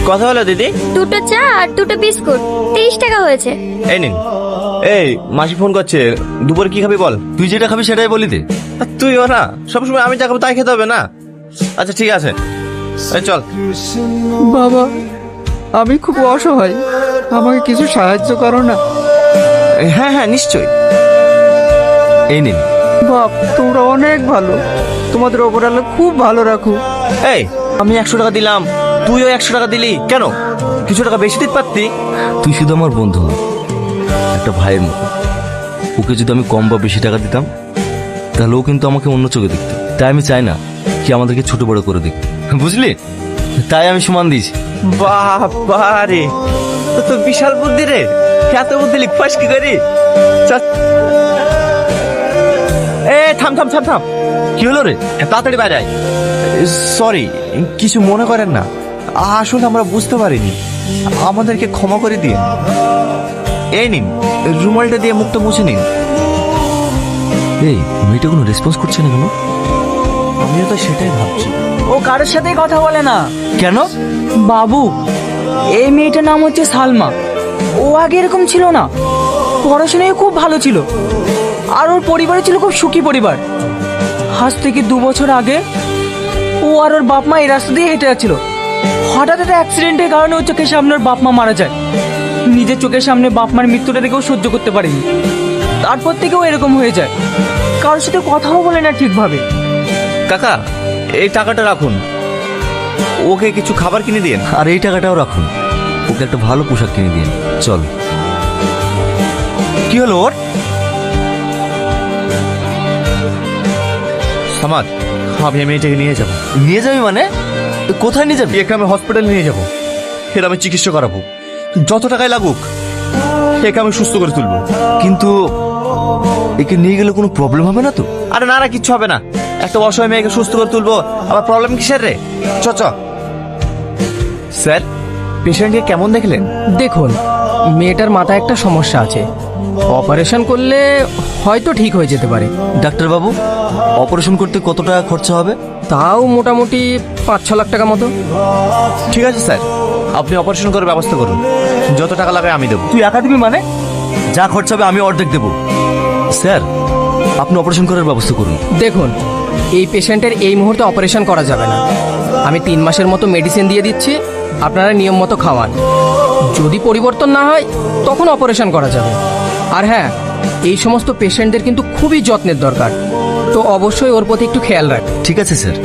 কথা হলো দিদি? দুটো চা আর দুটো বিস্কুট, 30 টাকা হয়েছে। এই নিন। এই মাসি ফোন করছে, দুপুরে কি খাবি বল? তুই যেটা খাবি সেটাই বলি দে। আর তুইও না, সবসময় আমি যা খাবো তাই খেতে হবে না? আচ্ছা ঠিক আছে, এই চল। বাবা, আমি খুব অসহায়, আমাকে কিছু সাহায্য করো না। হ্যাঁ হ্যাঁ নিশ্চয়ই। এই নিন। বাপ, তোমরা অনেক ভালো, তোমাদের ওপর আল্লাহ খুব ভালো রাখো। এই আমি 100 টাকা দিলাম, তুইও 100 টাকা দিলি, কেন কিছু টাকা বেশি দিতে পারতি? তুই শুধু আমার বন্ধু না, একটা ভাইয়ের মতো। ওকে যদি আমি কম বা বেশি টাকা দিতাম তাহলে ও কিন্তু আমাকে অন্য চোখে দেখত। তাই আমি চাই না কি আমাদেরকে ছোট বড় করে দেখ, বুঝলি? তাই আমি সমান দিয়েছি। বাবা রে, তো বিশাল বুদ্ধি রে, এত বুদ্ধি লিখপাস কি করি? এ থাম থাম থাম থাম, কি হলো রে? তাড়াতাড়ি বাইরে আয়। সরি, কিছু মনে করেন না, আসলে আমরা বুঝতে পারিনি, আমাদেরকে ক্ষমা করে দিন। এই নিন, রুমালটা দিয়ে মুখটা মুছে নিন। এই মেয়েটা কোনো রেসপন্স করছে না কেন? আমিও তো সেটাই ভাবছি। ও কারোর সাথেই কথা বলে না কেন? বাবু। এই মেয়েটার নাম হচ্ছে সালমা। ও আগে এরকম ছিল না, পড়াশোনায় খুব ভালো ছিল, আর ওর পরিবারে ছিল খুব সুখী পরিবার। আজ থেকে 2 বছর আগে ও আর ওর বাপ মা এই রাস্তা দিয়ে হেঁটে যাচ্ছিল। হঠাৎ একটা অ্যাক্সিডেন্টের কারণে ওর চোখের সামনে ওর বাপ মা মারা যায়। নিজের চোখের সামনে বাপ মার মৃত্যুটা দেখেও সহ্য করতে পারেনি। তারপর থেকেও এরকম হয়ে যায়, কারোর সাথে কথাও বলে না ঠিকভাবে। কাকা, এই টাকাটা রাখুন, ওকে কিছু খাবার কিনে দিন। আর এই টাকাটাও রাখুন, ওকে একটা ভালো পোশাক কিনে দিন। চল। কি হলো ওর? সামাদ, আমি এই মেয়েটাকে নিয়ে যাবো। নিয়ে যাবি মানে? কোথায় নিয়ে যাবি? একে আমি হসপিটালে নিয়ে যাবো, এর আমি চিকিৎসা করাবো, যত টাকাই লাগুক একে আমি সুস্থ করে তুলবো। কিন্তু একে নিয়ে গেলে কোনো প্রবলেম হবে না তো? আরে না না, কিচ্ছু হবে না, একটা অসহায় মেয়েকে সুস্থ করে তুলবো, আবার প্রবলেম কিসের রে? চ চ। স্যার, পেশেন্টকে কেমন দেখলেন? দেখুন, মেয়েটার মাথায় একটা সমস্যা আছে, অপারেশন করলে হয়তো ঠিক হয়ে যেতে পারে। ডাক্তারবাবু, অপারেশন করতে কত টাকা খরচা হবে? তাও মোটামুটি 5-6 লাখ টাকা মতো। ঠিক আছে স্যার, আপনি অপারেশন করার ব্যবস্থা করুন, যত টাকা লাগে আমি দেবো। তুই একা দিবি মানে? যা খরচা হবে আমি অর্ধেক দেবো। স্যার, আপনি অপারেশন করার ব্যবস্থা করুন। দেখুন, এই পেশেন্টের এই মুহূর্তে অপারেশন করা যাবে না। আমি 3 মাসের মতো মেডিসিন দিয়ে দিচ্ছি, আপনারা নিয়ম মতো খাওয়ান। যদি পরিবর্তন না হয় তখন অপারেশন করা যাবে। আর হ্যাঁ, এই সমস্ত পেশেন্টদের কিন্তু খুবই যত্নের দরকার, তো অবশ্যই ওর প্রতি একটু খেয়াল রাখ। ঠিক আছে স্যার।